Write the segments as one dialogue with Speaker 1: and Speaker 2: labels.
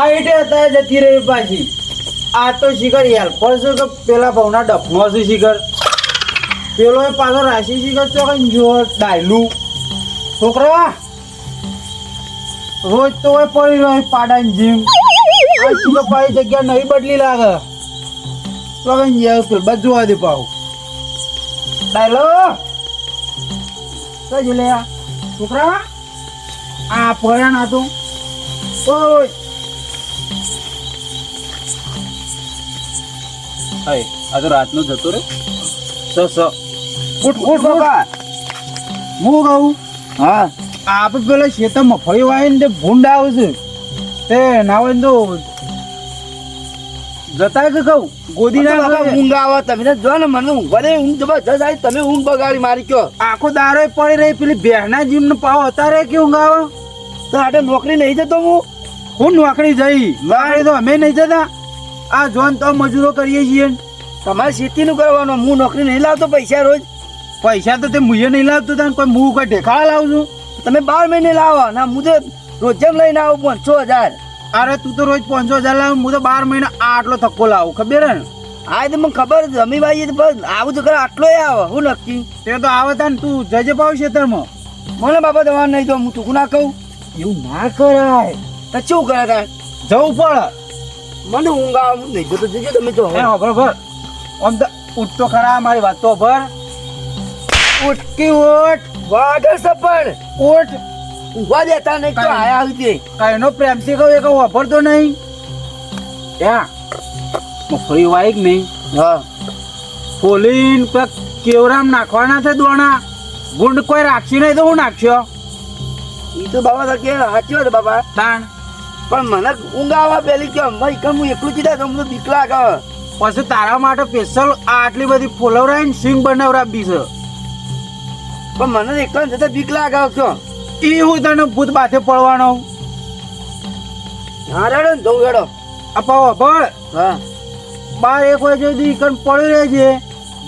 Speaker 1: Height અત્યારે જતી રહી પાછી. આ તો શિખર યાર પડશે કે પેલા ભાવના ડફનો છે શિખર. પેલો એ પાછો રાશિ શિખર ચોકન જો ડાયલું છોકરા રોજ તો હોય પડી રહ્યો પાડાની જીમ. આ શિખર પાછી જગ્યા નહીં બદલી લાગે ચોકન જાય પેલ બધું જોવા દે પાછું ડાયલો કઈ લે છોકરા આ પડ્યા ના તું ઓય હાય આ તો રાતનો જતો રે ઉઠ બાબા હું કહું હા આપણે પેલા શેતા મફળી વાળીને તે ભૂંડ આવે છે તે ના હોય તો જતા કે કહું ગોદી ના
Speaker 2: ઊંઘ આવે તમે જો ને મને ઊંઘ ઊંઘ જબરજસ્ત આવી તમે ઊંઘ બગાડી મારી કયો
Speaker 1: આખો દારો પડી રહી પેલી બેહના જીમ નો પાવ અત્યારે કે ઊંઘ આવે
Speaker 2: તો આટે નોકરી નહીં જતો
Speaker 1: હું નોકરી જઈ નોકરી તો અમે નહીં જતા આ જોન તો મજૂરો કરીએ છીએ
Speaker 2: તમારે ખેતી નું કરવાનું હું નોકરી નહીં લાવતો પૈસા રોજ
Speaker 1: પૈસા તો તે મુએ નહીં લાવતો તને કોઈ હું કોઈ ઢેખાડા લાવું છું
Speaker 2: તમે 12 મહિને લાવો ના હું તો રોજ જેમ લઈને આવું 500,000
Speaker 1: અરે તું તો રોજ 500,000 લાવ હું તો 12 મહિના આટલો થક્કો લાવું ખબર હે ને
Speaker 2: હા તો મને ખબર જમીભાઈ આવું તો કરે આટલો આવે હું નક્કી
Speaker 1: તે તો આવે તા ને તું જજે પાવ ખેતરમાં
Speaker 2: મને બાબા તમારે નહીં તો હું ટૂંકું ના કહું
Speaker 1: એવું ના કરાય
Speaker 2: તો શું કરે તા
Speaker 1: જવું પડે
Speaker 2: મને ઊંઘ આવે નહીં તો જજો તમે તો
Speaker 1: બરોબર આમ તો ઉઠ તો ખરા મારી વાત તો ભર ઉઠકી ઉઠ
Speaker 2: વાગર સપણ
Speaker 1: ઉઠ
Speaker 2: ઊંઘવા દેતા નહીં તો આયા આવી
Speaker 1: કઈનો પ્રેમથી કહું એ કહું વાપરતો નહીં ત્યાં મફળી વાઈક નહીં
Speaker 2: હા
Speaker 1: ફોલીન કેવરામ નાખવાના છે દોણા ગુંડ કોઈ રાખશી નહીં તો હું નાખ્યો
Speaker 2: એ તો બાબા તો કે સાચી વાત બાબા
Speaker 1: તાણ
Speaker 2: પણ મને ઊંઘ આવે પેલી કે ભાઈ કે હું એકલું જીતા તો મને બીક લાગે
Speaker 1: પછી તારા માટે સ્પેશિયલ આટલી બધી ફોલવરાઈને સિંગ બનાવરાબી છે
Speaker 2: પણ મને એકલા જતા બીક લાગે છો
Speaker 1: એ હું તને ભૂત બાથે પડવાનો
Speaker 2: હા રેડો ને જવું રેડો
Speaker 1: અપાવો ભળ
Speaker 2: હા
Speaker 1: 12-1 વાગે સુધી કન પડી રહેજે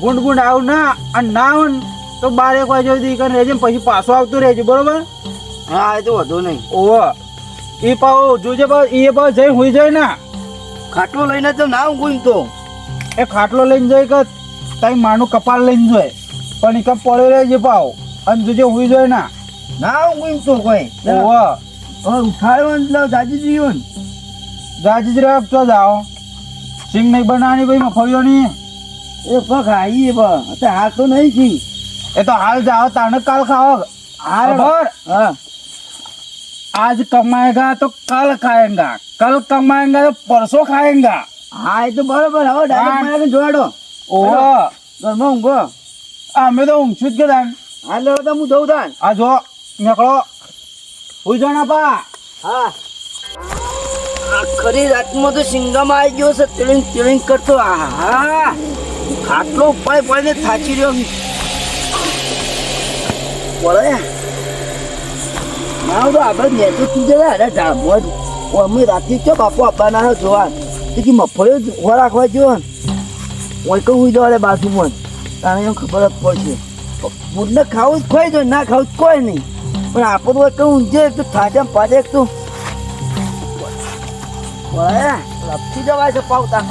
Speaker 1: ગુંડ ગુંડ આવ ના અને ના આવ ને તો 12-1 વાગે સુધી કન રહેજે પછી પાછો આવતું રહેજે બરોબર
Speaker 2: હા એ તો વધુ નહીં
Speaker 1: ઓહો એ પાવ જોજે પાવ એ પાવ જઈ હોઈ જાય ના
Speaker 2: ખાટલો લઈને તો ના ઊંઘું તો
Speaker 1: એ ખાટલો લઈને જાય કે તારી માનું કપાળ લઈને જાય પણ એ કપ પડ્યો રહેજે પાવ અને જોજે હોઈ જાય ના
Speaker 2: ના ઊંઘું તો કોઈ
Speaker 1: ઓહો
Speaker 2: ઉઠાડ્યો ને જાજી જીવો ને
Speaker 1: જાજી જ રાખ તો જાઓ સિંગ નહીં બનાવવાની ભાઈ મફળીઓ નહીં
Speaker 2: એ પગ આવીએ પણ હાલ તો નહીં છી
Speaker 1: એ તો હાલ જાઓ તાને કાલ ખાઓ
Speaker 2: હાલ
Speaker 1: ખબર
Speaker 2: હા
Speaker 1: आज कमाएगा तो कल खाएगा कल कमाएगा तो परसों खाएगा
Speaker 2: હા એ તો બરોબર હવે ડાયરેક્ટ મને જોડો
Speaker 1: ઓહો
Speaker 2: ઘરમાં ઊંઘો
Speaker 1: અમે તો ઊંઘશું જ કે તાન
Speaker 2: હાલ લેવો તો હું જઉં તાન
Speaker 1: આ જો નીકળો હુઈ જાના પા
Speaker 2: હા આખરી રાતમાં તો સિંગામાં આવી ગયો છે તિલિંગ તિલિંગ કરતો હા ખાટલો ઉપાય પડીને થાચી રહ્યો પડે ના તો આપણે નેતો તું જરા અરે ઢાબો અમે રાત્રે ચો બાપુ આપવાના જોવા તો કે મફળીઓ ઉભા રાખવા જો હોય કહું હું જવા બાજુમાં તારે એમ ખબર જ પડશે ફૂડને ખાવું જ ખોઈ દો ના ખાવું જ કોઈ નહીં પણ આપણું હોય કહું જે તો થાજા પાડે તો લપસી જવાય છે પાવતા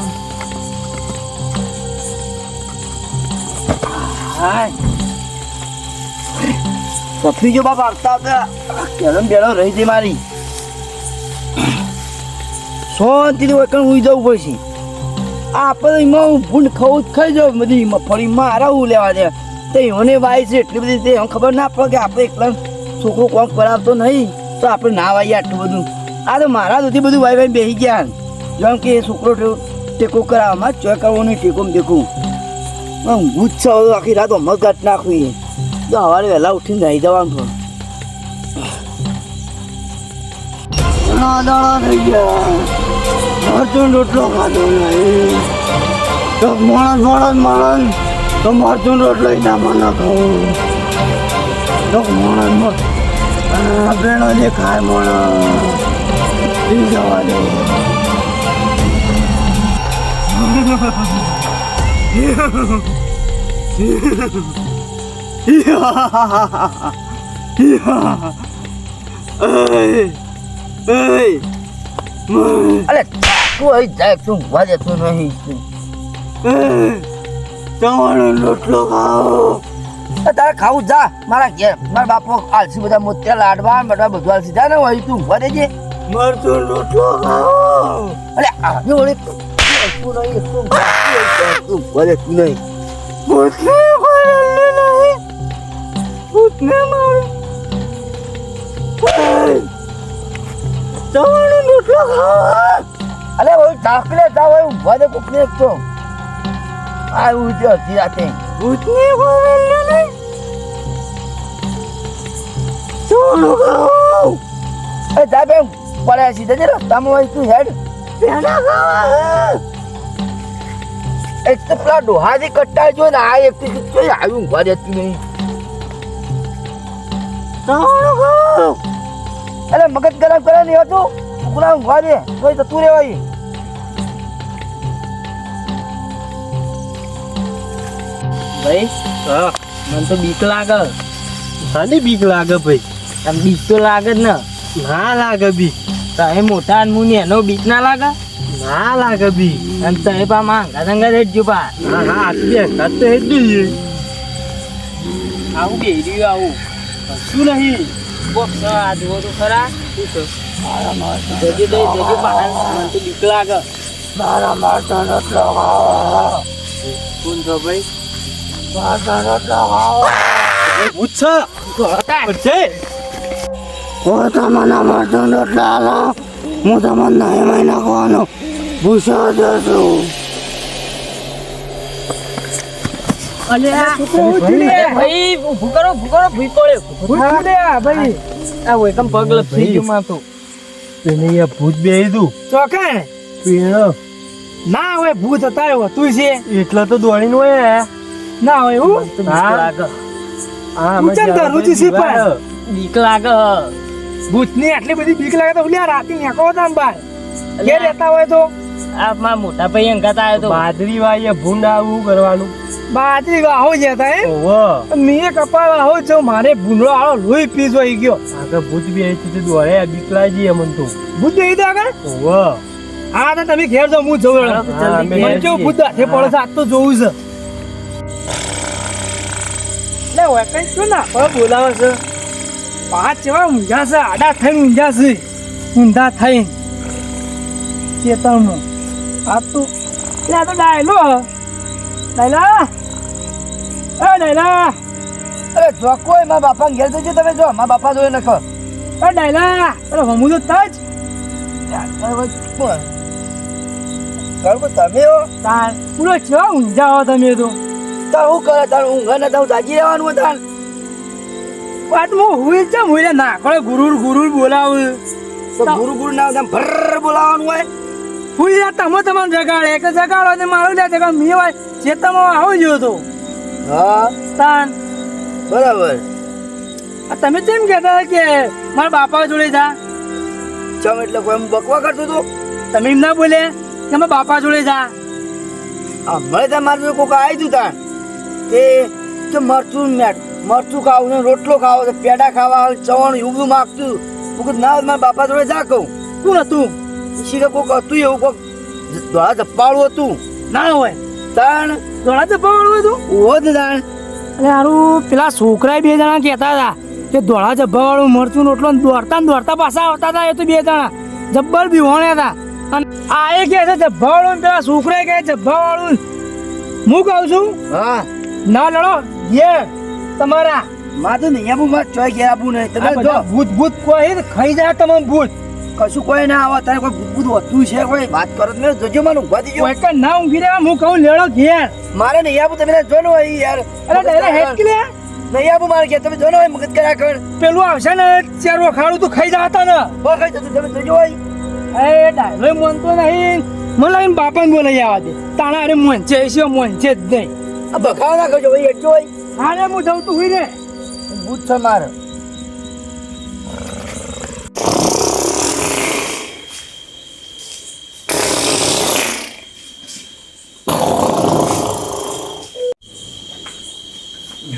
Speaker 2: હા પથરી જો બાપ આવતા હતા કેરમ બેડો રહી હતી મારી શાંતિથી વકણ ઉઈ જવું પડશે આપણે એમાં ભૂંડ ખાવું જ ખાઈ જાવ બધી મગફળીમાં હારાવું લેવા દે તો એમને વાય છે એટલી બધી તે ખબર ના પડે કે આપણે એકલા છોકરો કોમ કરાવતો નહીં તો આપણે ના વાઈએ આટલું બધું આ તો મારા સુધી બધું વાઈ વાઈ બેસી ગયા જેમ કે છોકરો ટેકો કરાવવામાં ચોય કરવો નહીં ટેકો દેખું ઊંઘું જ છે આખી રાત મગ ગાંઠ નાખવી તો સવારે વહેલા ઉઠીને જઈ જવાનું ઘણા દાડા થઈ ગયા મરચું રોટલો ખાધો નહીં તો માણસ તો મરચું રોટલો ના મને ખાવું તો માણસ બેનો દેખાય માણસ જવા દે અરે તું અહીં જાય તું ઊંઘવા જતો નહીં
Speaker 1: ચવાણો રોટલો ખાઓ.
Speaker 2: તારે ખાવું જા મારા ઘેર મારા બાપો આલસી બધા મોતિયા લાડવા બધા બધું આલસી જા ને અહીં તું ઊંઘવા દેજે
Speaker 1: મરચું રોટલો ખાઓ.
Speaker 2: અરે આજે વળી તું નહીં તું ઊંઘવા દેતું નહીં
Speaker 1: ભૂતને કોઈ નહીં. ભૂતને મારું. ચવાણો રોટલો ખાઓ.
Speaker 2: અરે વળી ઢાકલે જા વળી ઊંઘવા દે કોકને એક તો આ ઉઠ્યો હતી રાતે
Speaker 1: ભૂતને કોઈ નહીં. ચવાણો ખાઓ.
Speaker 2: અરે જા બેન પડ્યા સીધા છે રસ્તામાં હોય તું હેડ
Speaker 1: પેડા ખાવા.
Speaker 2: એક તો પેલા ડોહાથી કટ્ટા જો ને આ એક જોઈ આવ્યું ઊંઘવા દેતું નહીં
Speaker 1: ચવાણો ખાઓ.
Speaker 2: અરે મગજ ગરમ કરે નહીં હતું પૂરા ઊંઘવા દે તોય જતું રહેવાય
Speaker 3: ભાઈ
Speaker 1: હા,
Speaker 3: મને તો બીક લાગે.
Speaker 1: શાની બીક લાગે ભાઈ?
Speaker 3: આમ બીક તો લાગે જ ને.
Speaker 1: ના લાગે બીક.
Speaker 3: તમે મોટા અને મુનિ એનો બીક ના લાગે.
Speaker 1: ના લાગે બીક.
Speaker 3: અને તમે પા માંગા સંગા રેડજો પા.
Speaker 1: હા હા, બે કાત તો હેડી જઈએ.
Speaker 3: આવું બે રહ્યું આવું
Speaker 1: શું નહીં?
Speaker 3: બોક્સ આ જુઓ તો ખરા. શું છે? જજુ દઈ જજુ પા. મને તો બીક લાગે.
Speaker 2: મારા માતા નથી લગાવો
Speaker 3: કોણ છો ભાઈ?
Speaker 2: માતા નથી લગાવો
Speaker 1: ભૂત છે.
Speaker 2: હું તમને માતા નથી લાવો હું તમને નહીં મહિના નાખવાનો ભૂસા જશું
Speaker 3: ભાઈ ઊભું કરો ભૂઈ પડ્યો.
Speaker 1: ભાઈ
Speaker 3: આ હોય કમ પગ લપસી ગયું માથું.
Speaker 1: તેને યા ભૂત બે દઉં
Speaker 3: ચોકણ
Speaker 1: પીણો
Speaker 3: ના હોય ભૂત હતા તું છે
Speaker 1: એટલા તો દોડીને હોય.
Speaker 3: ના હોય એવું.
Speaker 1: હા. હા,
Speaker 3: હું ચમ
Speaker 1: મજા
Speaker 3: ડરું છું
Speaker 1: આવે.
Speaker 3: સિપાઈ? બીક લાગે. ભૂતની આટલી બધી બીક લાગે તો ઉલ્યા રાતે નેકો હતા ને બાર ઘેર રહેતા હોય તો. આ મારા મોટા ભાઈ અંગાત આવ્યો તો.
Speaker 1: બાદરી વાય ભૂંડ આવું કરવાનું.
Speaker 3: બાજરી વાહો જતા એમ.
Speaker 1: ઓહો.
Speaker 3: મેં કપા વાહો છો મારે ભૂંડો આળો લોહી પીસ વહી ગયો.
Speaker 1: આગળ ભૂત બે તો દોડે બીક લાગી અમન તો.
Speaker 3: ભૂત દેઈ દો આગળ.
Speaker 1: ઓહો.
Speaker 3: હા તો તમે ઘેર જાઓ હું જોઉં.
Speaker 1: હા, અમે
Speaker 3: મને કેવું ભૂત હાથે પડે છે આજ તો જોવું છે. લે હોય કઈ શું ના પણ બોલાવે છે. પાંચ જેવા ઊંઝા છે આડા થઈને ઊંઝા છે ઊંધા થઈને ચેતનમાં આ તો લે આ તો ડાયલો ડાયલા એ ડાયલા
Speaker 2: અરે જો કોઈ મારા બાપા ઘેર જજો તમે જો મારા બાપા જોઈ નખો
Speaker 3: એ ડાયલા અરે હમું તો તજ
Speaker 2: તમે હો
Speaker 3: તાર પૂરો છો ઊંઝા હો તમે તો
Speaker 2: શું કરે તાર ઊંઘા ને તારું જાગી રહેવાનું હતા
Speaker 3: વાતમાં હુઈ છે હુઈ ના કરે ગુરુર બોલાવે
Speaker 2: તો ગુરુ ગુરુ ના આમ ભર બોલાવાનું હોય
Speaker 3: હુઈ જા તમે તમને જગાડે કે જગાડો ને મારું લે જગાડ મી હોય ચેતમાં આવો ગયો તો
Speaker 2: હા
Speaker 3: તાન
Speaker 2: બરાબર
Speaker 3: આ તમે કેમ કહેતા કે મારા બાપા જોડે જા
Speaker 2: ચમ એટલે કોઈ એમ બકવા કરતું તું
Speaker 3: તમે એમ ના બોલે કે મારા બાપા જોડે જા
Speaker 2: હમણાં ત્યાં મારું જોડે કોક આવી તું તાણ કે મરચું ખાવું ને રોટલો ખાવો પેડા ખાવા ચવાણું એવું બધું માગતું હું કીધું ના મારા બાપા જોડે જા કહું
Speaker 3: શું નતું
Speaker 2: શીખે કોક હતું એવું કોક ધોળા ધપ્પાળું હતું
Speaker 3: ના હોય
Speaker 2: તાણ
Speaker 3: ધોળા ચપ્પા વાળું હતું
Speaker 2: ઓહો જ તાણ
Speaker 3: અને હારું પેલા છોકરા બે જણા કહેતા હતા કે ધોળા જબ્બા વાળું મરચું રોટલો દોડતા ને દોડતા પાછા આવતા હતા એ તો બે જણા જબ્બર બીવાણ્યા હતા અને આ એ કહે છે જબ્બા વાળું પેલા છોકરા કહે જબ્બા વાળું હું કહું છું
Speaker 2: હા
Speaker 3: ના લડો ઘેર તમારા
Speaker 2: માં તો નહીં આપું માં ચોય ઘેર આપું નહીં તમે જો
Speaker 3: ભૂત ભૂત કોઈ ખાઈ જાય તમે ભૂત
Speaker 2: કશું કોઈ ના આવે તારે કોઈ ભૂત હોતું છે કોઈ વાત કરો તમે જોજો મને ઊંઘવા દેજો
Speaker 3: કોઈ કઈ ના ઊંઘી રહ્યા હું કહું લેડો ઘેર
Speaker 2: મારે નહીં આપું તમે જો ને હોય યાર
Speaker 3: અરે ડાયરેક્ટ હેડ કે લે
Speaker 2: નહીં આપું મારે ઘેર તમે જો ને હોય મગજ કર્યા કર
Speaker 3: પેલું આવશે ને ચેરો ખાડું તું ખાઈ જતા ને
Speaker 2: બહુ ખાઈ જતું તમે જોજો હોય
Speaker 3: એ ડાયલો મનતો નહીં મને લાગીને બાપાને બોલાઈ આવવા દે તાણા અરે મન છે જ નહીં
Speaker 2: આ બખાવ ના કરજો ભાઈ એટલો હોય
Speaker 3: હા રે હું જાઉં તું હુઈ રે
Speaker 2: ભૂત છે મારે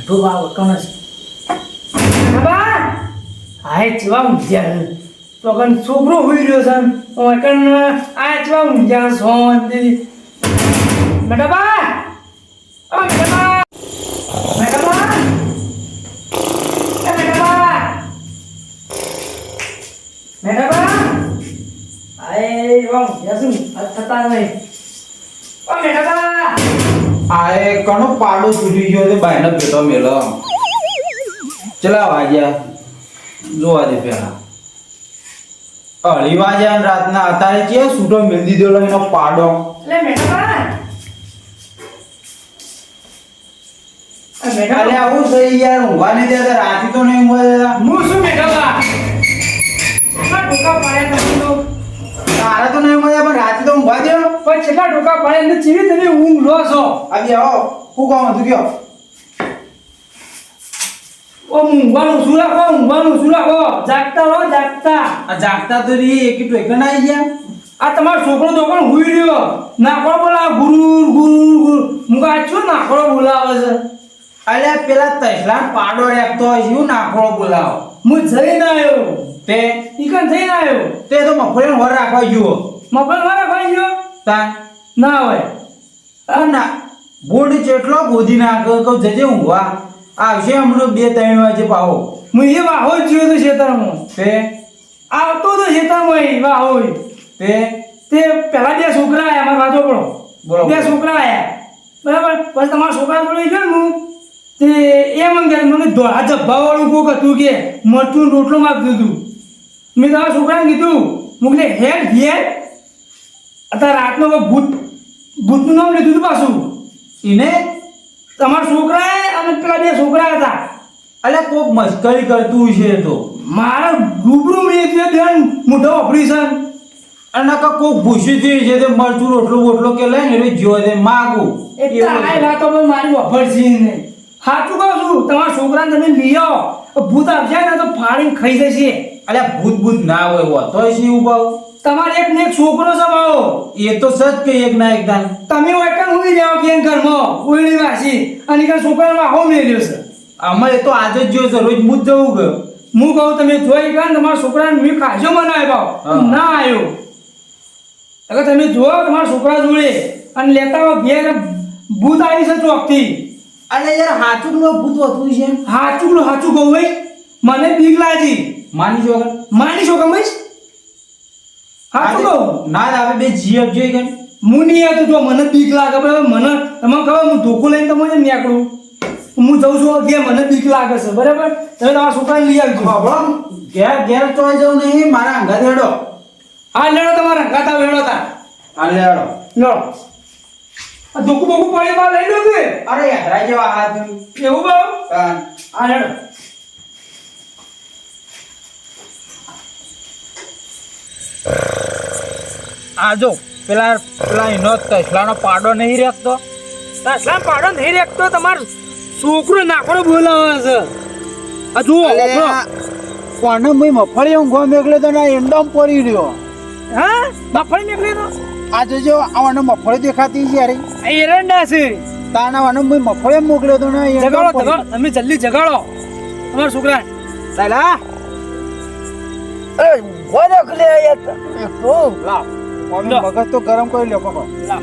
Speaker 3: તો બાબા કણસ બાબા હાય ચવા મુજ્યા તો કન છોકરો હોઈ રહ્યો છે ઓકન આ ચવા ઊંઘ્યા શાંતિ બેટા બા ઓ બેટા બા બેટા બા બેટા બા બેટા બા આય વાહ યાસુ થતા નહીં ઓ બેટા બા
Speaker 1: આ એ કનો પાડો છૂટી ગયો તે બાયનો પેટો મેલો ચલા વાગ્યા જોવા દે પેલા 2:30 વાગ્યા રાતના અત્યારે કે છૂટો મેલ દીધો એનો પાડો
Speaker 3: લે બેટા બા બેટા
Speaker 1: અરે આવું થઈ યાર ઊંઘવા નહીં દેતા રાતે તો નહીં ઊંઘવા દેતા
Speaker 3: હું શું બેટા બા કેટલા ઢોકા પડ્યા તમે તો
Speaker 1: તારે તો નહીં ઊંઘવા દે પણ રાતે તો ઊંઘવા દે
Speaker 3: પણ કેટલા ઢોકા પડ્યા ને ચીવી તમે ઊંઘ લો છો
Speaker 1: આવી આવો હું કહું તું કયો
Speaker 3: ઓ ઊંઘવાનું શું રાખો જાગતા રહો જાગતા
Speaker 1: આ જાગતા તો રી એક ટોકન આવી ગયા
Speaker 3: આ તમારો છોકરો તો પણ હુઈ રહ્યો નાખો બોલાવે ગુરુ હું કાચું નાખો બોલાવે છે
Speaker 1: અલ્યા પેલા તસલા પાડો રેપતો હોય શું નાખો બોલાવો
Speaker 3: હું જઈને આવ્યો
Speaker 1: તે
Speaker 3: ઈકન જઈને આવ્યો
Speaker 1: તે તો મફળીને વર રાખવા ગયો
Speaker 3: મફત વાળા ભાઈ ગયો
Speaker 1: તા
Speaker 3: ના હોય
Speaker 1: ના બોર્ડ જેટલો ગોદી નાખો કહું જજે ઊંઘવા આવશે હમણાં 2-3 વાગે પાહો
Speaker 3: હું એ વાહો જ જોયો તો ખેતરમાં
Speaker 1: તે
Speaker 3: આવતો તો ખેતરમાં વાહો
Speaker 1: તે
Speaker 3: તે પેલા 2 છોકરા આયા અમારા વાતો પડો
Speaker 1: બોલો.
Speaker 3: 2 છોકરા આયા બરાબર પછી તમારા છોકરા જોડે ગયો ને હું તે એ મને દોડા જબ્બા વાળું કોક હતું કે મરચું રોટલો માગતું હતું મેં તમારા છોકરાને કીધું મુકલે હેડ અત્યારે રાતનો કોઈ ભૂતનું નામ લીધું હતું પાછું
Speaker 1: એને
Speaker 3: તમારા છોકરા અને પેલા 2 છોકરા હતા
Speaker 1: અલ્યા કોક મસ્કરી કરતું છે તો
Speaker 3: મારા રૂબરૂ મેં બેન મોટો ઓપરેશન
Speaker 1: અને કોક ભૂસી થઈ છે તે મરચું રોટલો બોટલો કે લઈને એટલે જો દે માગું
Speaker 3: એટલે આ વાતો પણ મારી વફર છે નહીં સાચું કહું છું તમારા છોકરાને તમે લઈ આવો ભૂત આવશે ને તો ફાડીને ખાઈ જશે
Speaker 1: અલ્યા ભૂત ના હોય હોતોય છે એવું બાવ
Speaker 3: તમારે એક ને એક છોકરો છે ભાવો
Speaker 1: એ તો સચ કે એક ના એક દાન
Speaker 3: તમે એકન ઉઈ જાઓ કે ઘરમાં ઉઈડી વાસી અને કે છોકરામાં હો મેલ્યો છે
Speaker 1: અમારે તો આજ જ જો છે રોજ મુજ જવું ગયો
Speaker 3: હું કહું તમે જોઈ ગયા ને તમારા છોકરાને મેં ખાજો બનાવ્યો ભાવ ના આવ્યો અગર તમે જુઓ તમારા છોકરા જોડે અને લેતા હો ઘેર ભૂત આવી છે ચોકથી
Speaker 1: અરે યાર હાચુક નો ભૂત હોતું છે
Speaker 3: હાચું કહું ભાઈ મને બીક લાગી
Speaker 1: માની છો અગર
Speaker 3: માની છો કે ભાઈ હાચું કહું
Speaker 1: ના આવે બે જીએફ જોઈ ગઈ
Speaker 3: હું નહીં આવતું જો મને બીક લાગે બરાબર મને તમને ખબર હું ધોકો લઈને તમને નીકળું હું જઉં છું કે મને બીક લાગે છે બરાબર તમે તમારા છોકરાને લઈ આવજો
Speaker 1: બાબા ઘેર ચોઈ જવું નહીં મારા અંગા દેડો
Speaker 3: હા લેડો તમારા ગાતા વેડો તા
Speaker 1: આ લેડો
Speaker 3: લો આ ધોકું બોકું પડે બહાર લઈ લો કે
Speaker 1: અરે યાર જેવા હાથ
Speaker 3: એવું બાવ
Speaker 1: તાન
Speaker 3: હા લેડો
Speaker 1: આ જો પેલા એનો તસલાનો પાડો નહીં રાખતો
Speaker 3: તસલા પાડો નહીં રેખતો તમાર છોકરો નાખડો બોલાવે છે આ જુઓ
Speaker 1: કોને મેં મફળી ઊંઘવા મેકલે તો ના એંડમ પડી રહ્યો
Speaker 3: હા મફળી નીકળી તો
Speaker 1: આજે જો આવાનો મફળી દેખાતી છે યાર
Speaker 3: આ એરંડા છે
Speaker 1: તાના વાનો મેં મફળી મોકલ્યો તો ના
Speaker 3: જગાડો તમે જલ્દી જગાડો તમારા છોકરા
Speaker 1: સાલા
Speaker 2: અરે બોલો ખલે યાર ઓ
Speaker 1: લાવ મગજ તો ગરમ કરી લ્યો પકડો
Speaker 3: લાવ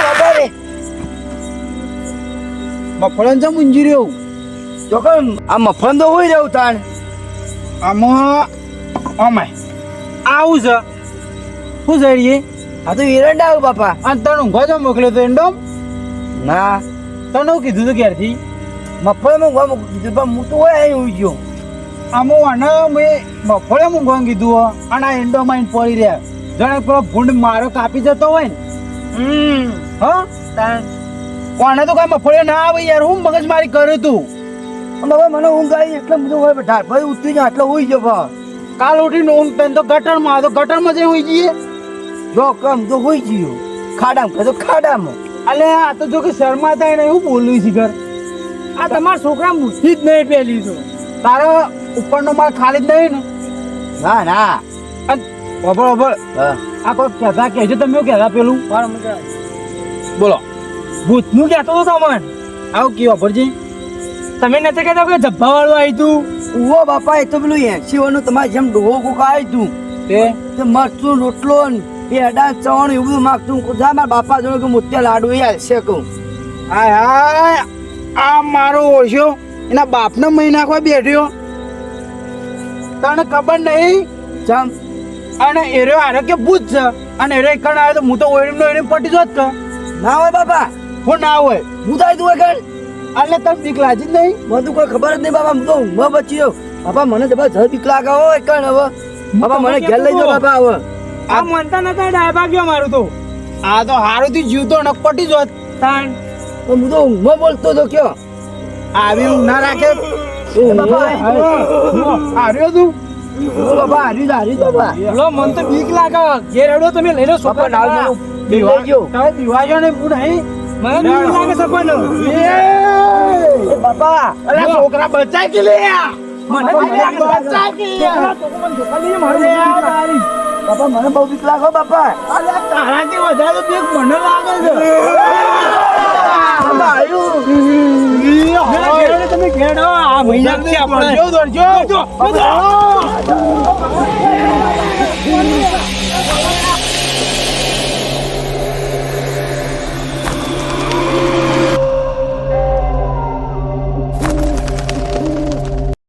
Speaker 2: બાબા રે
Speaker 1: મફળન છે મુંજી રહ્યો
Speaker 2: તો કેમ આ મફળન તો હોય રહ્યું તાણ
Speaker 1: આમાં અમાય આવું છે શું જઈએ
Speaker 2: આ તો એરંડા આવું બાપા
Speaker 1: અને તને ઊંઘવા જો મોકલ્યો તો એંડમ
Speaker 2: ના
Speaker 1: તને હું કીધું તું ક્યારથી
Speaker 2: મફળન ઊંઘવા કીધું પણ હું તો હોય અહીં ઉઈ ગયો
Speaker 1: આમાં આને મેં મફળે ઊંઘવા કીધું હો અને આ એંડો માં પડી રહ્યા જાણે પેલો ભૂંડ મારો કાપી જતો હોય ને હા
Speaker 2: તાણ
Speaker 1: કોને તો કઈ મફળે ના આવે યાર હું મગજ મારી કર્યું તું
Speaker 2: બાબા મને ઊંઘ આવી એટલે બધું હોય બેઠા ભાઈ ઉતરી જાય એટલે ઉઈ ગયો બા
Speaker 1: કાલ ઉઠીને ઊંઘ તને તો ગટરમાં તો ગટરમાં જઈ હોઈ જઈએ
Speaker 2: જો કમ તો હોઈ ગયો ખાડામાં કે તો ખાડામાં
Speaker 1: અલે આ તો જો કે શર્મા થાય ને એવું બોલું છે ઘર
Speaker 3: આ તમારા છોકરા બુદ્ધિ જ નહીં પેલી તો
Speaker 1: તારા ઉપરનો માળ ખાલી જ નહીં ને
Speaker 2: ના ના
Speaker 1: અને ઓબળ ઓબળ
Speaker 2: હા
Speaker 1: આ કોઈ કહેતા કહેજો તમે એવું કહેતા પેલું બોલો
Speaker 3: ભૂતનું કહેતો હતો તમને
Speaker 1: આવું કયો ભરજી
Speaker 3: તમે નથી કહેતા કે જબ્બા વાળું આવ્યું તું
Speaker 2: ઉવો બાપા એ તો પેલું 80 નું તમારે જેમ ડોહો કોકા આવી તું તે મરચું રોટલો ને પેડા ચવણ એવું બધું માગતું જા મારા બાપા જોડે કે મોતિયા લાડુ એ હાલશે કહું.
Speaker 1: હાય હાય આ મારો ઓછો એના બાપને મહી નાખવા બેઠ્યો તને ખબર નહીં
Speaker 2: ચમ
Speaker 1: અને એરો આરે કે ભૂત છે અને એરો એકણ આવે તો હું તો ઓઈડીમ નો ઓઈડીમ પટી જોત કે
Speaker 2: ના હોય બાપા
Speaker 1: હું ના હોય
Speaker 2: હું થાય તું કણ
Speaker 1: એટલે તને બીક લાગી જ નહીં
Speaker 2: મને તો કોઈ ખબર જ નહીં બાપા હું તો ઊંઘમાં બચી ગયો બાપા મને જબરજસ્ત બીક લાગે હોય કણ હવે બાપા મને ઘેર લઈ જાઓ બાપા હવે
Speaker 3: આ મનતા નતા ડાયબા ગયો મારું તો
Speaker 1: આ તો હારું થી જીવતો ને પટી જોત
Speaker 3: તાણ
Speaker 2: તો હું તો ઊંઘમાં બોલતો હતો કયો
Speaker 1: આવી ઊંઘ ના રાખે
Speaker 2: બાપા
Speaker 1: હાર્યો તું
Speaker 2: બાપા હારી બાપા
Speaker 3: લો મન તો બીક લાગે ઘેર હેડો તમે લઈ લો
Speaker 2: બાપા
Speaker 3: સોપા
Speaker 2: નાવ
Speaker 3: ડાળ
Speaker 2: લઈ ગયો
Speaker 1: તમે પીવાજો ને હું નહીં
Speaker 3: મને બીક લાગે સપન
Speaker 2: બાપા
Speaker 1: અરે છોકરા બચાય કે લે
Speaker 3: મને
Speaker 1: બચાય કે
Speaker 2: બાપા મને બહુ બીક લાગે બાપા
Speaker 1: અરે તારાથી વધારે તો બીક મને લાગે છે
Speaker 2: બાપા આવ્યું
Speaker 3: તમે ઘેર આવો, આ મહિના છે આપણે
Speaker 1: દોડજો